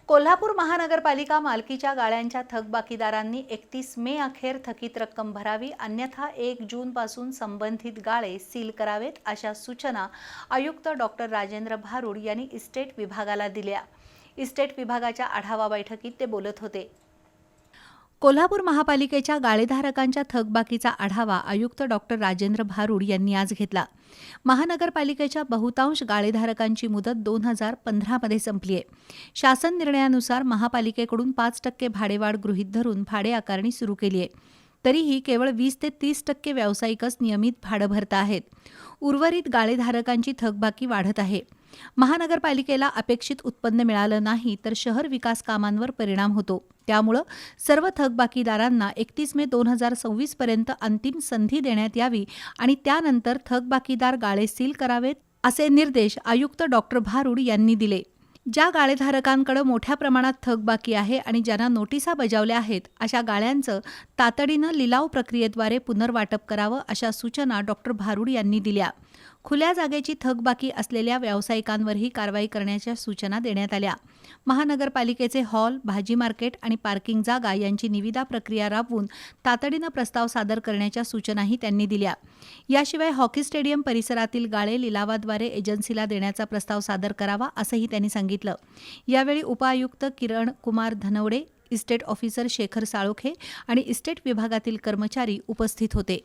कोल्हापूर महानगरपालिका मालकीच्या गाळ्यांच्या थकबाकीदारांनी 31 मे अखेर थकीत रक्कम भरावी, अन्यथा 1 जून पासून संबंधित गाळे सील करावेत अशा सूचना आयुक्त डॉक्टर राजेंद्र भारुड यांनी इस्टेट विभागाला दिल्या। इस्टेट विभागाच्या आढावा बैठकीत ते बोलत होते। कोल्हापूर महापालिकेच्या गाळेधारकांच्या थकबाकीचा आढावा आयुक्त डॉक्टर राजेंद्र भारुड यांनी आज घेतला। महानगरपालिकेच्या बहुतांश गाळेधारकांची मुदत 2015 मध्ये संपली आहे। शासन निर्णयानुसार महापालिकेकडून 5% भाडेवाढ गृहीत धरून भाडे आकारणी सुरू केली आहे। तरीही केवळ 20 ते 30% व्यावसायिकच नियमित भाडं भरत आहेत। उर्वरित गाळेधारकांची थकबाकी वाढत आहे। महानगरपालिकेला अपेक्षित उत्पन्न मिळालं नाही तर शहर विकास कामांवर परिणाम होतो। त्यामुळे सर्व थकबाकीदारांना 31 मे 2026 पर्यंत अंतिम संधी देण्यात यावी आणि त्यानंतर थकबाकीदार गाळे सील करावेत असे निर्देश आयुक्त डॉक्टर भारुड यांनी दिले। ज्या गाळेधारकांकडे मोठ्या प्रमाणात थकबाकी आहे आणि ज्यांना नोटिसा बजावल्या आहेत अशा गाळ्यांचं तातडीनं लिलाव प्रक्रियेद्वारे पुनर्वाटप करावं अशा सूचना डॉक्टर भारुड यांनी दिल्या। खुल्या जागेची थकबाकी असलेल्या व्यावसायिकांवरही कारवाई करण्याच्या सूचना देण्यात आल्या। महानगरपालिकेचे हॉल, भाजी मार्केट आणि पार्किंग जागा यांची निविदा प्रक्रिया राबवून तातडीनं प्रस्ताव सादर करण्याच्या सूचनाही त्यांनी दिल्या। याशिवाय हॉकी स्टेडियम परिसरातील गाळे लिलावाद्वारे एजन्सीला देण्याचा प्रस्ताव सादर करावा असंही त्यांनी सांगितलं। यावेळी उपआयुक्त किरण कुमार धनवडे, इस्टेट ऑफिसर शेखर साळोखे आणि इस्टेट विभागातील कर्मचारी उपस्थित होते।